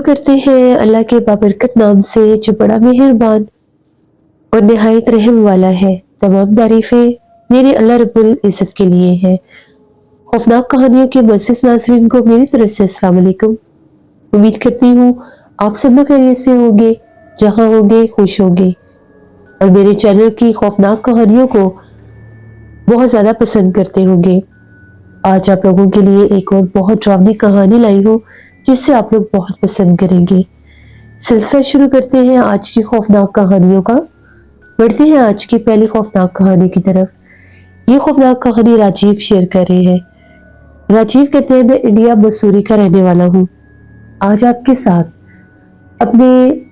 करते हैं अल्लाह के बाबरकत नाम से जो बड़ा मेहरबान और निहायत रहम वाला है। तमाम तारीफें मेरे अल्लाह रब्बुल इज़्ज़त के लिए है। खौफनाक कहानियों के मुअज़्ज़िज़ नाज़रीन को मेरी तरफ से अस्सलाम वालेकुम। उम्मीद करती हूँ आप सब लोग खैरियत से होंगे, जहाँ होंगे खुश होंगे और मेरे चैनल की खौफनाक कहानियों को बहुत ज़्यादा पसंद करते होंगे। आज आप लोगों के लिए एक और बहुत डरावनी कहानी लाई हूँ जिससे आप लोग बहुत पसंद करेंगे। सिलसिला शुरू करते हैं आज की खौफनाक कहानियों का। बढ़ते हैं आज की पहली खौफनाक कहानी की तरफ। ये खौफनाक कहानी राजीव शेयर कर रहे हैं। राजीव कहते हैं, मैं इंडिया मसूरी का रहने वाला हूँ। आज आपके साथ अपने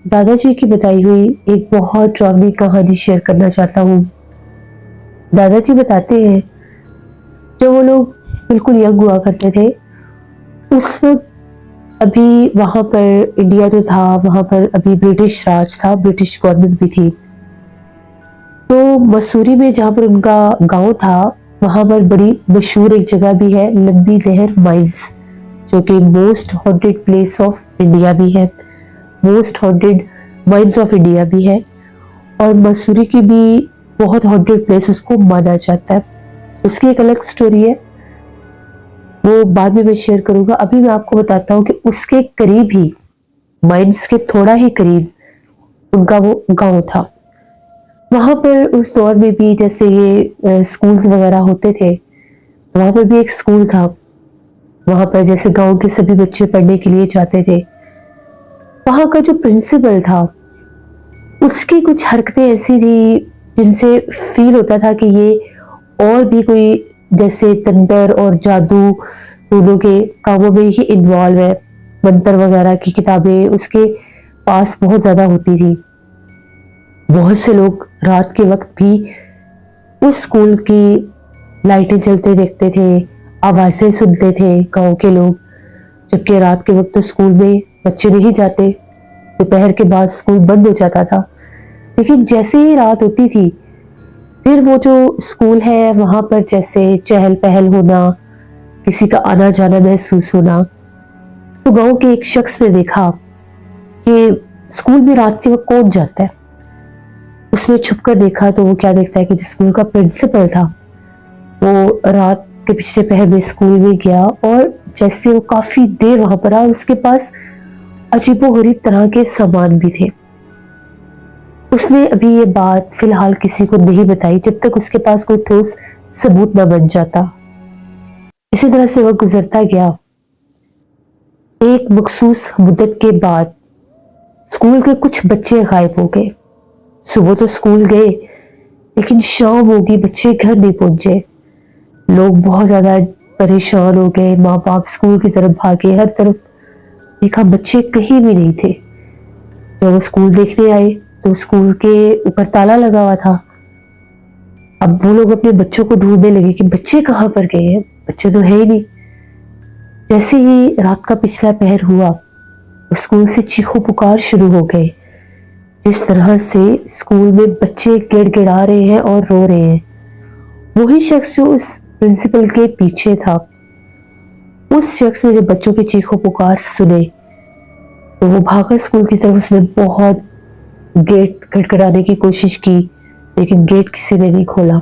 दादाजी की बताई हुई एक बहुत डरावनी कहानी शेयर करना चाहता हूँ। दादाजी बताते हैं जब वो लोग बिल्कुल यंग हुआ करते थे उस वक्त अभी वहां पर इंडिया जो था वहां पर अभी ब्रिटिश राज था, ब्रिटिश गवर्नमेंट भी थी। तो मसूरी में जहाँ पर उनका गांव था वहां पर बड़ी मशहूर एक जगह भी है, लंबी नहर माइंस, जो कि most haunted place of India भी है, most haunted mines of India भी है और मसूरी की भी बहुत हॉन्टेड प्लेस उसको माना जाता है। उसकी एक अलग स्टोरी है, वो बाद में मैं शेयर करूंगा। अभी मैं आपको बताता हूँ कि उसके करीब ही, माइंस के थोड़ा ही करीब उनका वो गांव था। वहां पर उस दौर में भी जैसे ये स्कूल्स वगैरह होते थे तो वहां पर भी एक स्कूल था। वहां पर जैसे गांव के सभी बच्चे पढ़ने के लिए जाते थे। वहां का जो प्रिंसिपल था उसकी कुछ हरकतें ऐसी थी जिनसे फील होता था कि ये और भी कोई जैसे तंत्र और जादू दोनों के कामों में ही इन्वॉल्व है। मंत्र वगैरह की किताबें उसके पास बहुत ज्यादा होती थी। बहुत से लोग रात के वक्त भी उस स्कूल की लाइटें जलते देखते थे, आवाजें सुनते थे गांव के लोग। जबकि रात के वक्त तो स्कूल में बच्चे नहीं जाते, दोपहर के बाद स्कूल बंद हो जाता था। लेकिन जैसे ही रात होती थी फिर वो जो स्कूल है वहां पर जैसे चहल पहल होना, किसी का आना जाना महसूस होना। तो गांव के एक शख्स ने देखा कि स्कूल में रात के वक्त कौन जाता है। उसने छुपकर देखा तो वो क्या देखता है कि जो स्कूल का प्रिंसिपल था वो रात के पिछले पहर में स्कूल में गया और जैसे वो काफी देर वहां पर रहा, उसके पास अजीबोगरीब तरह के सामान भी थे। उसने अभी ये बात फिलहाल किसी को नहीं बताई जब तक उसके पास कोई ठोस सबूत न बन जाता। इसी तरह से वक्त गुजरता गया। एक मखसूस मुद्दत के बाद स्कूल के कुछ बच्चे गायब हो गए। सुबह तो स्कूल गए लेकिन शाम हो गई, बच्चे घर नहीं पहुंचे। लोग बहुत ज्यादा परेशान हो गए, माँ बाप स्कूल की तरफ भागे, हर तरफ देखा बच्चे कहीं भी नहीं थे। जब वो स्कूल देखने आए तो स्कूल के ऊपर ताला लगा हुआ था। अब वो लोग अपने बच्चों को ढूंढने लगे कि बच्चे कहाँ पर गए हैं, बच्चे तो है ही नहीं। जैसे ही रात का पिछला पहर हुआ स्कूल से चीखों पुकार शुरू हो गए। जिस तरह से स्कूल में बच्चे गिड़गिड़ा रहे हैं और रो रहे हैं, वही शख्स जो उस प्रिंसिपल के पीछे था, उस शख्स ने जब बच्चों के चीखों पुकार सुने तो वो भागा स्कूल की तरफ। उसने बहुत गेट खटखटाने की कोशिश की लेकिन गेट किसी ने नहीं खोला।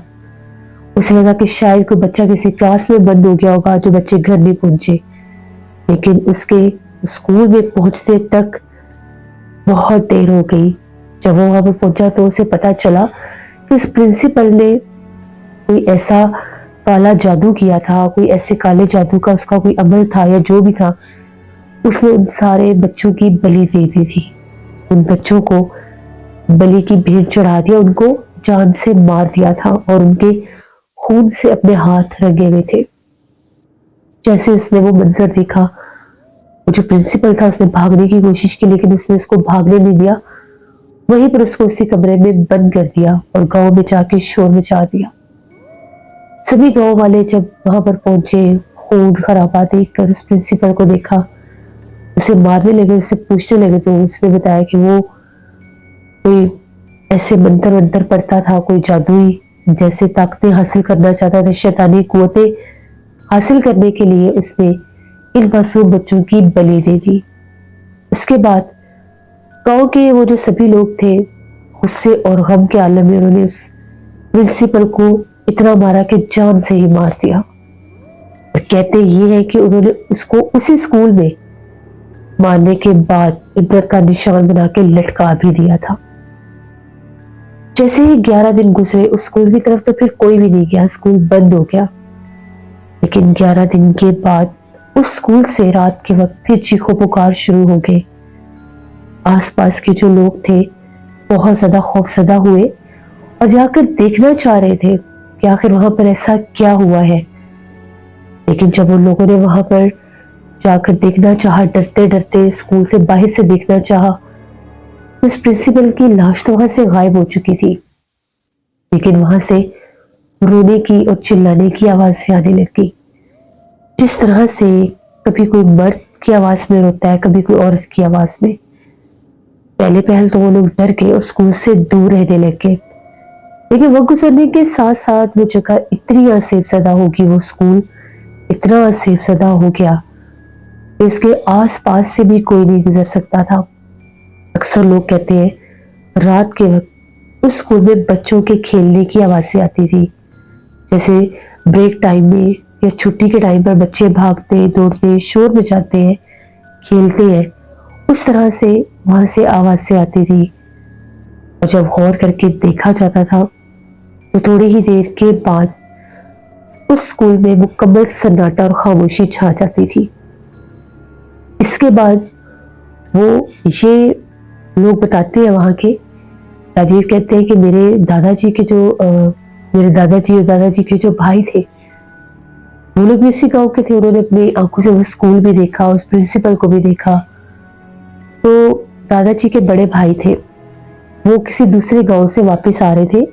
उसे लगा कि शायद कोई बच्चा किसी क्लास में बंद हो गया होगा जो बच्चे घर नहीं पहुंचे। लेकिन उसके स्कूल में पहुंचने तक बहुत देर हो गई। जब वो वहां पर पहुंचा तो उसे पता चला कि इस प्रिंसिपल ने कोई ऐसा काला जादू किया था, कोई ऐसे काले जादू का उसका कोई अमल था या जो भी था, उसने उन सारे बच्चों की बलि दे दी थी। उन बच्चों को बलि की भेंट चढ़ा दिया, उनको जान से मार दिया था और उनके खून से अपने हाथ रंगे हुए थे। जैसे उसने वो मंजर देखा, वो जो प्रिंसिपल था उसने भागने की कोशिश की लेकिन उसने उसको भागने नहीं दिया। वहीं पर उसको उसी कमरे में बंद कर दिया और गांव में जाके शोर मचा दिया। सभी गांव वाले जब वहां पर पहुंचे, खून खराबा देखकर उस प्रिंसिपल को देखा, उसे मारने लगे, उससे पूछने लगे तो उसने बताया कि वो कोई ऐसे मंत्र वंत्र पढ़ता था, कोई जादुई जैसे ताकतें हासिल करना चाहता था, शैतानी कुव्वतें हासिल करने के लिए उसने इन मासूम बच्चों की बलि दे दी। उसके बाद गांव के वो जो सभी लोग थे, गुस्से और गम के आलम में उन्होंने उस प्रिंसिपल को इतना मारा कि जान से ही मार दिया। और कहते ये है कि उन्होंने उसको उसी स्कूल में मारने के बाद इबरत का निशान बना के लटका भी दिया था। जैसे ही 11 दिन गुजरे उस स्कूल की तरफ तो फिर कोई भी नहीं गया, स्कूल बंद हो गया। लेकिन 11 दिन के बाद उस स्कूल से रात के वक्त फिर चीखो पुकार शुरू हो गए। आसपास के जो लोग थे बहुत ज्यादा खौफजदा हुए और जाकर देखना चाह रहे थे कि आखिर वहां पर ऐसा क्या हुआ है। लेकिन जब उन लोगों ने वहां पर जाकर देखना चाहा, डरते डरते स्कूल से बाहर से देखना चाहा, तो उस प्रिंसिपल की लाश तो वहां से गायब हो चुकी थी। लेकिन वहां से रोने की और चिल्लाने की आवाजें आने लगी, जिस तरह से कभी कोई मर्द की आवाज में रोता है, कभी कोई औरत की आवाज में। पहले पहल तो वो लोग डर गए और स्कूल से दूर रहने लगे। लेकिन वक्त गुजरने के साथ साथ वो जगह इतनी असेफ ज़दा होगी, वो स्कूल इतना असेफ ज़दा हो गया कि इसके आस पास से भी कोई नहीं गुजर सकता था। अक्सर लोग कहते हैं रात के वक्त उस स्कूल में बच्चों के खेलने की आवाज़ें आती थी, जैसे ब्रेक टाइम में या छुट्टी के टाइम पर बच्चे भागते दौड़ते शोर मचाते हैं, खेलते हैं, उस तरह से वहां से आवाज़ें आती थी। और जब गौर करके देखा जाता था तो थोड़ी ही देर के बाद उस स्कूल में मुकम्मल सन्नाटा और खामोशी छा जाती थी। इसके बाद वो ये लोग बताते हैं, वहाँ के राजीव कहते हैं कि मेरे दादाजी और दादाजी के जो भाई थे वो लोग भी इसी गांव के थे। उन्होंने अपनी आंखों से वो स्कूल भी देखा, उस प्रिंसिपल को भी देखा। तो दादाजी के बड़े भाई थे, वो किसी दूसरे गांव से वापस आ रहे थे।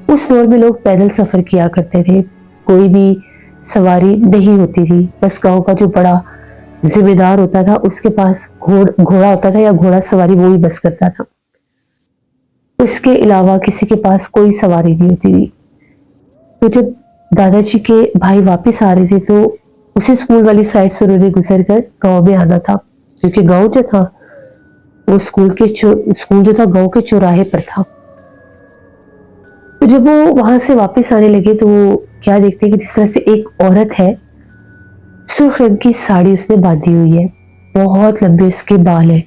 उस दौर में लोग पैदल सफर किया करते थे, कोई भी सवारी नहीं होती थी, बस गांव का जो बड़ा जिम्मेदार होता था उसके पास घोड़ा होता था या घोड़ा सवारी वो ही बस करता था। इसके अलावा किसी के पास कोई सवारी नहीं होती थी। तो जब दादाजी के भाई वापस आ रहे थे तो उसी स्कूल वाली साइड से उन्होंने गुजर कर गाँव में आना था, क्योंकि गाँव जो था वो स्कूल जो था गाँव के चौराहे पर था। तो जब वो वहां से वापस आने लगे तो वो क्या देखते हैं कि जिस तरह से एक औरत है, सुर्ख रंग की साड़ी उसने बांधी हुई है, बहुत लंबे उसके बाल है,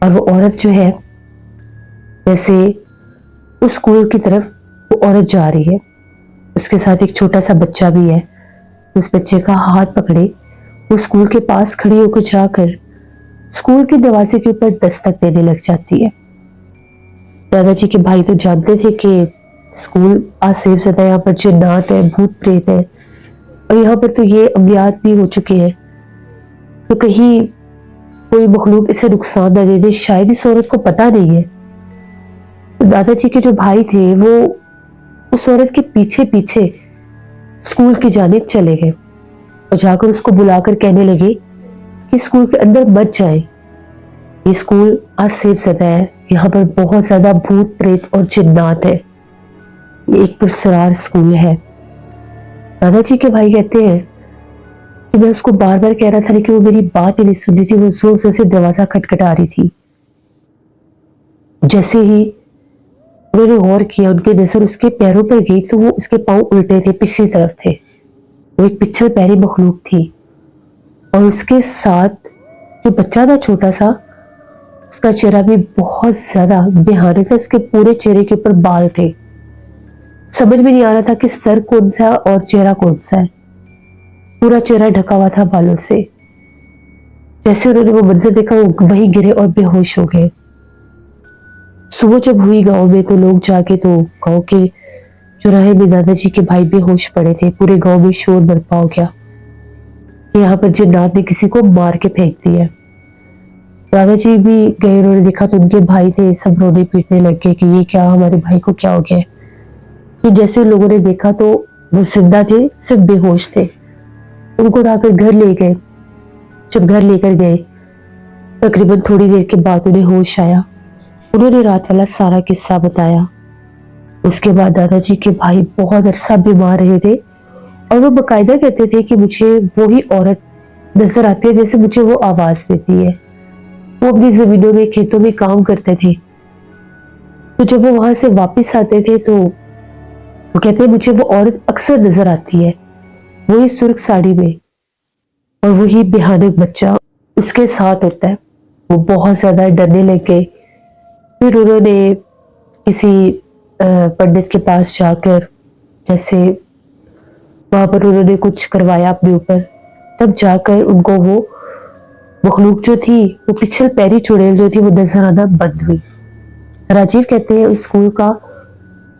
और वो औरत जो है जैसे उस स्कूल की तरफ वो औरत जा रही है, उसके साथ एक छोटा सा बच्चा भी है। उस बच्चे का हाथ पकड़े वो स्कूल के पास खड़ी होकर जाकर स्कूल के दरवाजे के ऊपर दस्तक देने लग जाती है। दादाजी के भाई तो जानते थे कि स्कूल आसेफ ज़दा, यहाँ पर जिन्नात है, भूत प्रेत है, और यहाँ पर तो ये अमलियात भी हो चुके हैं, तो कहीं कोई मखलूक इसे नुकसान न दे दे, शायद इस औरत को पता नहीं है। तो दादाजी के जो भाई थे वो उस औरत के पीछे पीछे स्कूल की जानिब चले गए और जाकर उसको बुलाकर कहने लगे कि स्कूल के अंदर मत जाए, ये स्कूल आसेफ ज़दा है, यहाँ पर बहुत ज्यादा भूत प्रेत और जिन्नात है, ये एक पुरस्कार स्कूल है। दादाजी के भाई कहते हैं कि मैं उसको बार बार कह रहा था लेकिन वो मेरी बात ही नहीं सुन रही थी, वो जोर जोर से दरवाजा खटखटा रही थी। जैसे ही उन्होंने गौर किया, उनकी नजर उसके पैरों पर गई तो वो उसके पांव उल्टे थे, पिछली तरफ थे, वो एक पिछल पैरी मखलूक थी। और उसके साथ जो बच्चा था छोटा सा, उसका चेहरा भी बहुत ज्यादा बेहानक था, उसके पूरे चेहरे के ऊपर बाल थे, समझ में नहीं आ रहा था कि सर कौन सा है और चेहरा कौन सा है, पूरा चेहरा ढका हुआ था बालों से। जैसे उन्होंने वो मंजर देखा वो वहीं गिरे और बेहोश हो गए। सुबह जब हुई गांव में तो लोग जाके तो गांव के चौराहे में दादाजी के भाई बेहोश पड़े थे, पूरे गांव में शोर बरपा हो गया, यहाँ पर जिन्नात ने किसी को मार के फेंक दिया। दादाजी भी गए, उन्होंने देखा तो उनके भाई थे, सब रोने पीटने लग गए कि ये क्या, हमारे भाई को क्या हो गया। तो जैसे लोगों ने देखा तो वो जिंदा थे, सिर्फ बेहोश थे। उनको उठाकर घर ले गए। जब घर लेकर गए तकरीबन थोड़ी देर के बाद उन्हें होश आया, उन्होंने रात वाला सारा किस्सा बताया। उसके बाद दादाजी के भाई बहुत अरसा बीमार रहे थे और वो बकायदा कहते थे कि मुझे वही औरत नजर आती है जैसे मुझे वो आवाज देती है। वो अपनी जमीनों में, खेतों में काम करते थे। तो जब वो वहां से वापस आते थे तो वो कहते हैं मुझे वो औरत अक्सर नजर आती है, वही सुर्ख साड़ी में और वही भयानक बच्चा उसके साथ होता है। वो बहुत ज्यादा डरने लग गए। फिर उन्होंने किसी पंडित के पास जाकर, जैसे वहां पर उन्होंने कुछ करवाया अपने ऊपर, तब जाकर उनको वो मखलूक जो थी, वो पिछल पैरी चुड़ैल जो थी, वो नजर आना बंद हुई। राजीव कहते हैं उस स्कूल का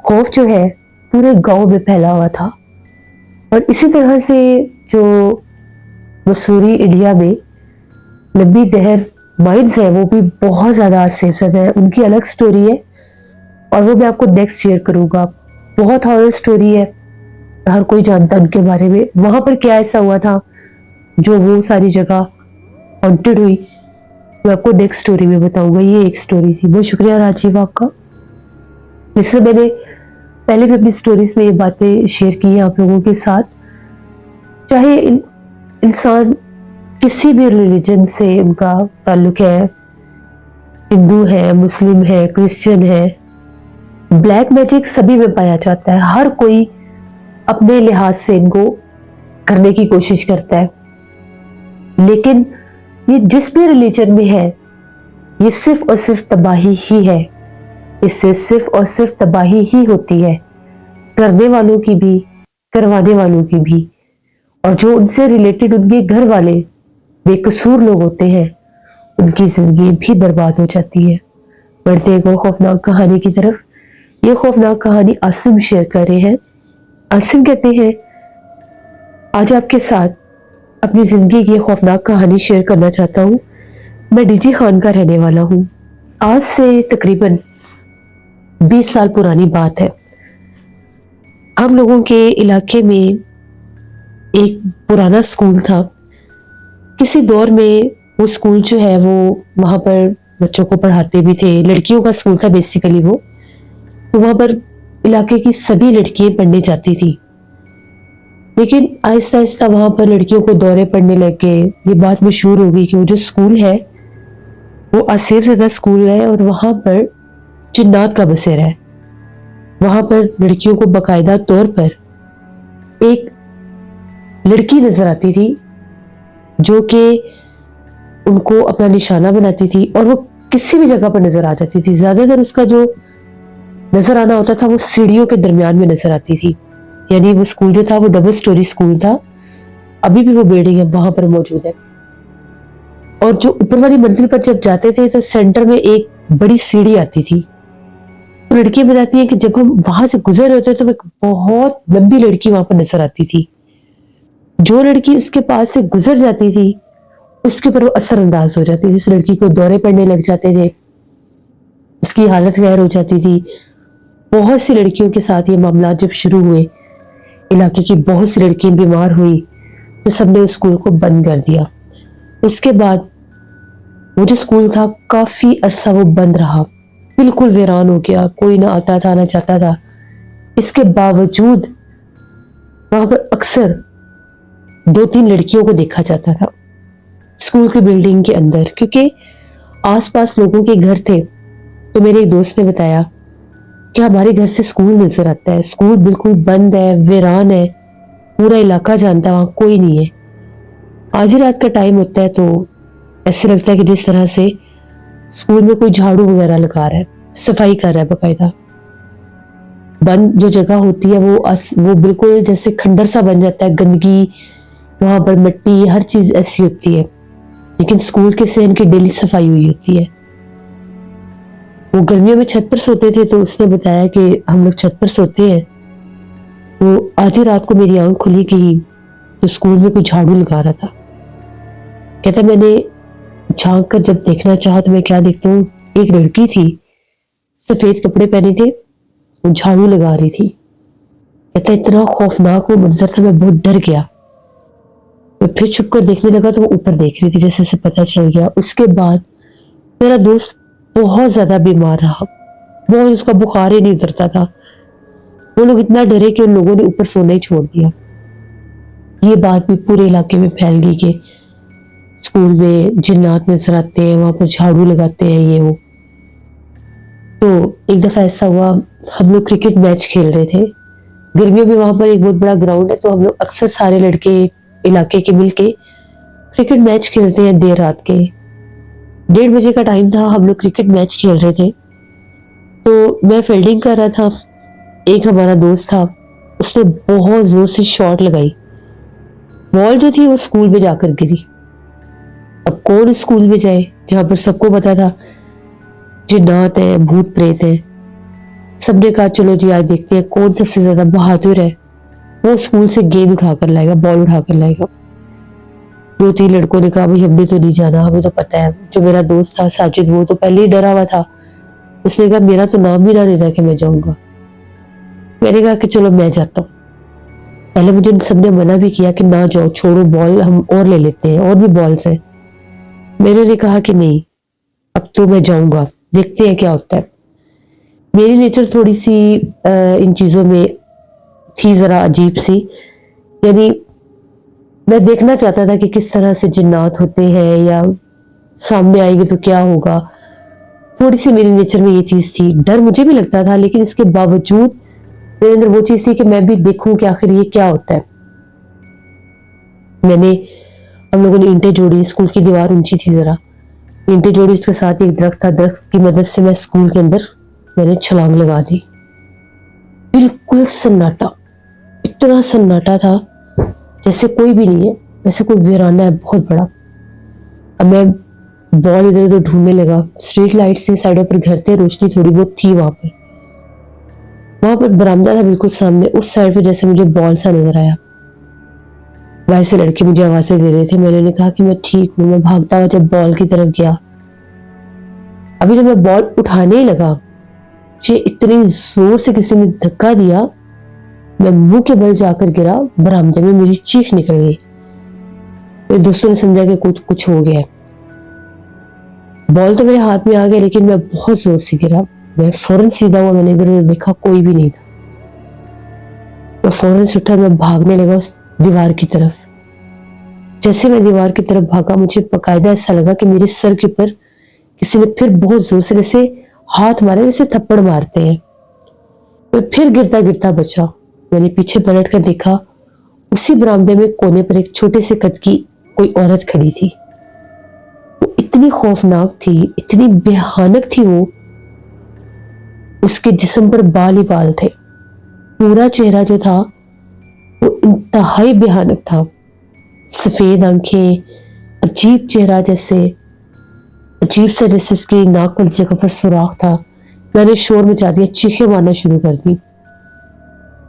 खौफ जो है पूरे गांव में फैला हुआ था। और इसी तरह से जो मसूरी इंडिया में लंबी नहर माइंस है, वो भी बहुत ज्यादा सेफ है, उनकी अलग स्टोरी है और वो मैं आपको नेक्स्ट शेयर करूंगा। बहुत हॉरर स्टोरी है, हर कोई जानता है उनके बारे में। वहां पर क्या ऐसा हुआ था जो वो सारी जगह हॉन्टेड हुई, मैं आपको नेक्स्ट स्टोरी में बताऊंगा। ये एक स्टोरी थी। बहुत शुक्रिया राजीव आपका। जिससे मैंने पहले भी अपनी स्टोरीज में ये बातें शेयर की है आप लोगों के साथ। चाहे इंसान किसी भी रिलीजन से उनका ताल्लुक है, हिंदू है, मुस्लिम है, क्रिश्चियन है, ब्लैक मैजिक सभी में पाया जाता है। हर कोई अपने लिहाज से इनको करने की कोशिश करता है, लेकिन ये जिस भी रिलीजन में है, ये सिर्फ और सिर्फ तबाही ही है। इससे सिर्फ और सिर्फ तबाही ही होती है, करने वालों की भी, करवाने वालों की भी। और जो उनसे रिलेटेड उनके घर वाले बेकसूर लोग होते हैं, उनकी जिंदगी भी बर्बाद हो जाती है। बढ़ते हैं एक खौफनाक कहानी की तरफ। ये खौफनाक कहानी आसिम शेयर कर रहे हैं। आसिम कहते हैं आज आपके साथ अपनी जिंदगी की खौफनाक कहानी शेयर करना चाहता हूँ। मैं डीजी खान का रहने वाला हूँ। आज से तकरीबन 20 साल पुरानी बात है। हम लोगों के इलाके में एक पुराना स्कूल था। किसी दौर में वो स्कूल जो है वो वहां पर बच्चों को पढ़ाते भी थे, लड़कियों का स्कूल था बेसिकली वो। तो वहां पर इलाके की सभी लड़कियां पढ़ने जाती थी, लेकिन आहिस्ता आहिस्ता वहां पर लड़कियों को दौरे पड़ने लग गए। ये बात मशहूर हो गई कि वो जो स्कूल है वो आसिफ ज़दा स्कूल है और वहां पर जिन्नात का बसेरा है। वहां पर लड़कियों को बाकायदा तौर पर एक लड़की नजर आती थी जो कि उनको अपना निशाना बनाती थी और वो किसी भी जगह पर नजर आ जाती थी। ज्यादातर उसका जो नजर आना होता था वो सीढ़ियों के दरमियान में नजर आती थी। यानी वो स्कूल जो था वो डबल स्टोरी स्कूल था। अभी भी वो बिल्डिंग है वहां पर मौजूद है। और जो ऊपर वाली मंजिल पर जब जाते थे तो सेंटर में एक बड़ी सीढ़ी आती थी। तो लड़कियां बताती हैं कि जब हम वहां से गुजर रहे होते तो एक बहुत लंबी लड़की वहां पर नजर आती थी। जो लड़की उसके पास से गुजर जाती थी उसके ऊपर वो असरअंदाज हो जाती थी। उस लड़की को दौरे पड़ने लग जाते थे, उसकी हालत गैर हो जाती थी। बहुत सी लड़कियों के साथ ये मामला जब शुरू हुए, इलाके की बहुत सी लड़कियां बीमार हुई, तो सबने उस स्कूल को बंद कर दिया। उसके बाद वो जो स्कूल था काफी अरसा वो बंद रहा, बिल्कुल वीरान हो गया। कोई ना आता था ना जाता था। इसके बावजूद वहां पर अक्सर 2-3 लड़कियों को देखा जाता था स्कूल की बिल्डिंग के अंदर, क्योंकि आसपास लोगों के घर थे। तो मेरे एक दोस्त ने बताया कि हमारे घर से स्कूल नजर आता है, स्कूल बिल्कुल बंद है, वीरान है, पूरा इलाका जानता है वहां कोई नहीं है। आधी रात का टाइम होता है तो ऐसे लगता है कि जिस तरह से स्कूल में कोई झाड़ू वगैरह लगा रहा है, सफाई कर रहा है बाकायदा। बंद जो जगह होती है वो बिल्कुल जैसे खंडर सा बन जाता है, गंदगी, वहां पर मिट्टी, हर चीज ऐसी होती है। लेकिन स्कूल के सहन की डेली सफाई हुई होती है। वो गर्मियों में छत पर सोते थे, तो उसने बताया कि हम लोग छत पर सोते हैं तो आधी रात को मेरी आंख खुली कि तो स्कूल में कोई झाड़ू लगा रहा था। कहता मैंने झांक कर जब देखना चाहा तो मैं क्या देखता हूँ, एक लड़की थी, सफेद कपड़े पहने थे, वो झाड़ू लगा रही थी। कहता इतना खौफनाक वो मंजर था, मैं बहुत डर गया। मैं फिर छुप कर देखने लगा तो वो ऊपर देख रही थी, जैसे उसे पता चल गया। उसके बाद मेरा दोस्त बहुत ज्यादा बीमार रहा, बहुत, उसका बुखार ही नहीं उतरता था। वो लोग इतना डरे कि उन लोगों ने ऊपर सोना ही छोड़ दिया। ये बात भी पूरे इलाके में फैल गई कि स्कूल में जिन्नात नजर आते हैं, वहां पर झाड़ू लगाते हैं ये वो। तो एक दफा ऐसा हुआ, हम लोग क्रिकेट मैच खेल रहे थे गर्मियों में। वहां पर एक बहुत बड़ा ग्राउंड है, तो हम लोग अक्सर सारे लड़के इलाके के मिलके क्रिकेट मैच खेलते हैं देर रात के। 1:30 बजे का टाइम था, हम लोग क्रिकेट मैच खेल रहे थे। तो मैं फील्डिंग कर रहा था, एक हमारा दोस्त था, उसने बहुत जोर से शॉट लगाई। बॉल जो थी वो स्कूल में जाकर गिरी। अब कौन स्कूल में जाए जहां पर सबको पता था जिन्नात है, भूत प्रेत है। सबने कहा चलो जी आज देखते हैं कौन सबसे ज्यादा बहादुर है, वो स्कूल से गेंद उठाकर लाएगा, बॉल उठाकर लाएगा। 2-3 लड़कों ने कहा भाई हमने तो नहीं जाना, हमें तो पता है। जो मेरा दोस्त था साजिद, वो तो पहले ही डरा हुआ था, उसने कहा मेरा तो नाम भी ना लेना कि मैं जाऊंगा। मैंने कहा कि चलो मैं जाता हूँ। पहले मुझे सबने मना भी किया कि ना जाओ, छोड़ो, बॉल हम और ले लेते हैं, और भी बॉल्स हैं। मैंने कहा कि नहीं, अब तो मैं जाऊंगा, देखते हैं क्या होता है। मेरी नेचर थोड़ी सी इन चीजों में थी जरा अजीब सी, यानी मैं देखना चाहता था कि किस तरह से जिन्नात होते हैं या सामने आएंगे तो क्या होगा। थोड़ी सी मेरी नेचर में ये चीज थी। डर मुझे भी लगता था, लेकिन इसके बावजूद मेरे अंदर वो चीज थी कि मैं भी देखूं कि आखिर ये क्या होता है। हम लोगों ने ईंटें जोड़ी, स्कूल की दीवार ऊंची थी जरा, ईंटें जोड़ी, उसके साथ एक दरख्त था, दरख्त की मदद से मैं स्कूल के अंदर मैंने छलांग लगा दी। बिल्कुल सन्नाटा, इतना सन्नाटा था जैसे कोई भी नहीं है, जैसे कोई वीराना है बहुत बड़ा। अब मैं बॉल इधर उधर ढूंढने लगा। स्ट्रीट लाइट्स थी साइडों पर, घर थे, रोशनी थोड़ी बहुत थी वहां पर बरामदा था बिल्कुल सामने, उस साइड पे जैसे मुझे बॉल सा नजर आया। वहां से लड़के मुझे आवाजें दे रहे थे। मैंने कहा कि मैं ठीक हूं। मैं भागता हुआ जब बॉल की तरफ गया, अभी जब मैं बॉल उठाने ही लगा, मुझे इतनी जोर से किसी ने धक्का दिया, मैं मुंह के बल जाकर गिरा बरामदे में, मेरी चीख निकल गई। मेरे दोस्तों ने समझा कि कुछ हो गया। बॉल तो मेरे हाथ में आ गया, लेकिन मैं बहुत जोर से गिरा। मैं फौरन सीधा हुआ, मैंने इधर उधर देखा, कोई भी नहीं था। मैं फौरन से उठा, मैं भागने लगा उस दीवार की तरफ। जैसे मैं दीवार की तरफ भागा, मुझे बकायदा ऐसा लगा कि मेरे सर के ऊपर किसी ने फिर बहुत जोर से जैसे हाथ मारे, जैसे थप्पड़ मारते हैं। मैं फिर गिरता गिरता बचा। मैंने पीछे पलट कर देखा, उसी बरामदे में कोने पर एक छोटे से कद की कोई औरत खड़ी थी। वो इतनी खौफनाक थी, इतनी भयानक थी वो। उसके जिस्म पर बाल ही बाल थे। पूरा चेहरा जो था वो इंतहाई भयानक था। सफेद आंखें, अजीब चेहरा, जैसे अजीब सा, जैसे उसकी नाक वाली जगह पर सुराख था। मैंने शोर मचा दिया, चीखें मारना शुरू कर दी।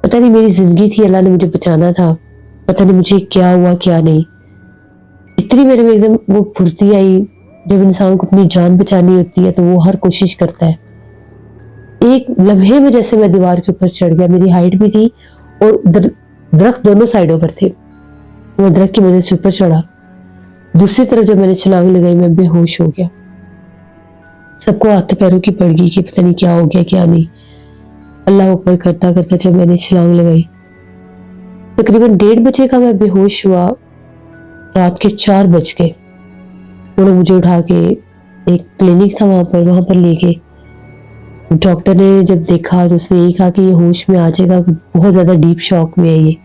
पता नहीं मेरी जिंदगी थी, अल्लाह ने मुझे बचाना था, पता नहीं मुझे क्या हुआ क्या नहीं। इतनी मेरे में एकदम वो फुर्ती आई। जब इंसान को अपनी जान बचानी होती है तो वो हर कोशिश करता है। एक लम्हे में जैसे मैं दीवार के ऊपर चढ़ गया। मेरी हाइट भी थी और दरख्त दोनों साइडों पर थे। मैं दरख्त की मदद से ऊपर चढ़ा। दूसरी तरफ जब मैंने छलांग लगाई, मैं बेहोश हो गया। सबको हाथ पैरों की पड़ गई कि पता नहीं क्या हो गया क्या नहीं। अल्लाह ऊपर करता करता जब मैंने छलांग लगाई, तकरीबन 1:30 का मैं बेहोश हुआ। रात के 4 बज गए। उन्होंने मुझे उठा के एक क्लिनिक था वहां पर ले गए। डॉक्टर ने जब देखा तो उसने यही कहा कि ये होश में आ जाएगा, बहुत ज्यादा डीप शॉक में है ये।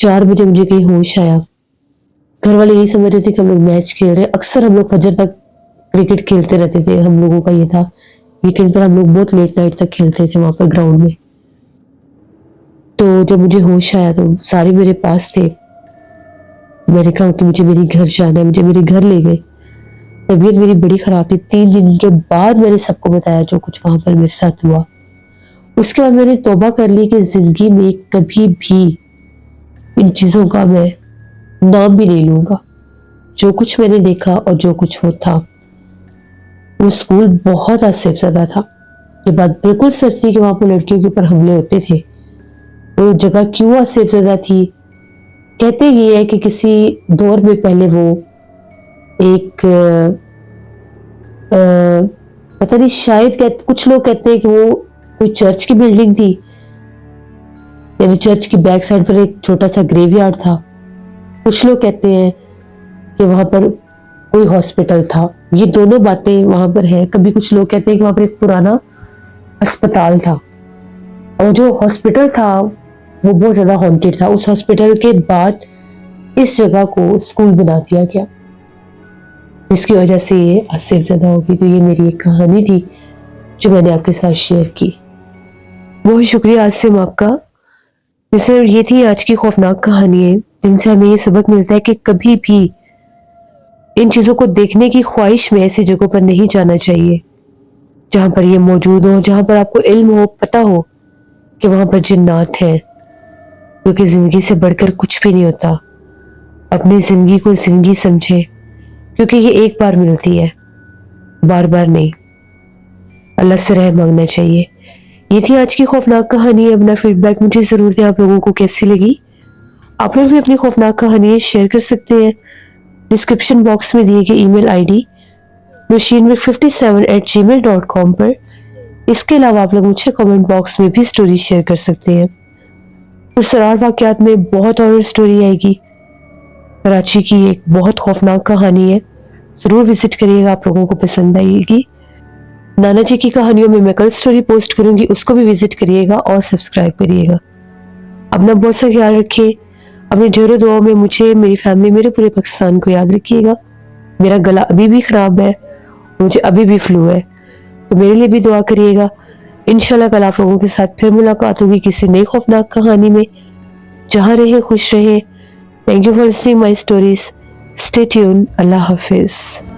4 बजे मुझे कहीं होश आया। घर वाले यही समझ रहे थे कि हम लोग मैच खेल रहे हैं। अक्सर हम लोग फजर तक क्रिकेट खेलते रहते थे, हम लोगों का ये था। वीकेंड पर हम लोग बहुत लेट नाइट तक खेलते थे वहां पर ग्राउंड में। तो जब मुझे होश आया तो सारे मेरे पास थे। मैंने कहा कि मुझे मेरे घर जाना है, मुझे मेरे घर ले गए। तबीयत मेरी बड़ी खराब थी। 3 दिन के बाद मैंने सबको बताया जो कुछ वहां पर मेरे साथ हुआ। उसके बाद मैंने तौबा कर ली कि जिंदगी में कभी भी इन चीजों का मैं नाम भी नहीं लूंगा। जो कुछ मैंने देखा और जो कुछ वो था, वो स्कूल बहुत आसिफज़दा था। ये बात बिल्कुल सच थी कि वहां पर लड़कियों के ऊपर हमले होते थे। वो जगह क्यों आसिफज़दा थी? कहते ये है कि किसी दौर में पहले वो एक पता नहीं, शायद कुछ लोग कहते हैं कि वो कोई चर्च की बिल्डिंग थी, यानी चर्च की बैक साइड पर एक छोटा सा ग्रेवयार्ड था। कुछ लोग कहते हैं कि वहां पर कोई हॉस्पिटल था। ये दोनों बातें वहां पर है। कभी कुछ लोग कहते हैं कि वहां पर एक पुराना अस्पताल था, और जो हॉस्पिटल था वो बहुत ज्यादा हॉन्टेड था। उस हॉस्पिटल के बाद इस जगह को स्कूल बना दिया गया, जिसकी वजह से ये आसिफ ज़्यादा होगी। तो ये मेरी एक कहानी थी जो मैंने आपके साथ शेयर की। बहुत शुक्रिया आसिम आपका। सर, ये थी आज की खौफनाक कहानियाँ, जिनसे हमें ये सबक मिलता है कि कभी भी इन चीज़ों को देखने की ख्वाहिश में ऐसी जगहों पर नहीं जाना चाहिए जहाँ पर ये मौजूद हो, जहाँ पर आपको इल्म हो, पता हो कि वहाँ पर जिन्नात हैं। क्योंकि ज़िंदगी से बढ़कर कुछ भी नहीं होता। अपनी ज़िंदगी को ज़िंदगी समझे, क्योंकि ये एक बार मिलती है, बार बार नहीं। अल्लाह से रहम मांगना चाहिए। ये थी आज की खौफनाक कहानी। अपना फीडबैक मुझे ज़रूर दें, आप लोगों को कैसी लगी। आप लोग भी अपनी खौफनाक कहानियाँ शेयर कर सकते हैं डिस्क्रिप्शन बॉक्स में दिए गए ईमेल आईडी nushinvik57@gmail.com पर। इसके अलावा आप लोग मुझे कमेंट बॉक्स में भी स्टोरी शेयर कर सकते हैं। पुरसरार वाक़यात में बहुत और स्टोरी आएगी। कराची की एक बहुत खौफनाक कहानी है, ज़रूर विजिट करिएगा, आप लोगों को पसंद आएगी। नाना जी की कहानियों में मैं कल स्टोरी पोस्ट करूंगी, उसको भी विजिट करिएगा और सब्सक्राइब करिएगा। अपना बहुत सा ख्याल रखिए। अपने ढेरों दुआओं में मुझे, मेरी फैमिली, मेरे पूरे पाकिस्तान को याद रखिएगा। मेरा गला अभी भी ख़राब है, मुझे अभी भी फ्लू है, तो मेरे लिए भी दुआ करिएगा। इंशाल्लाह कल आप लोगों के साथ फिर मुलाकात होगी किसी नई खौफनाक कहानी में। जहाँ रहे खुश रहे। Thank you for listening my stories. Stay tune. अल्लाह हाफिज़।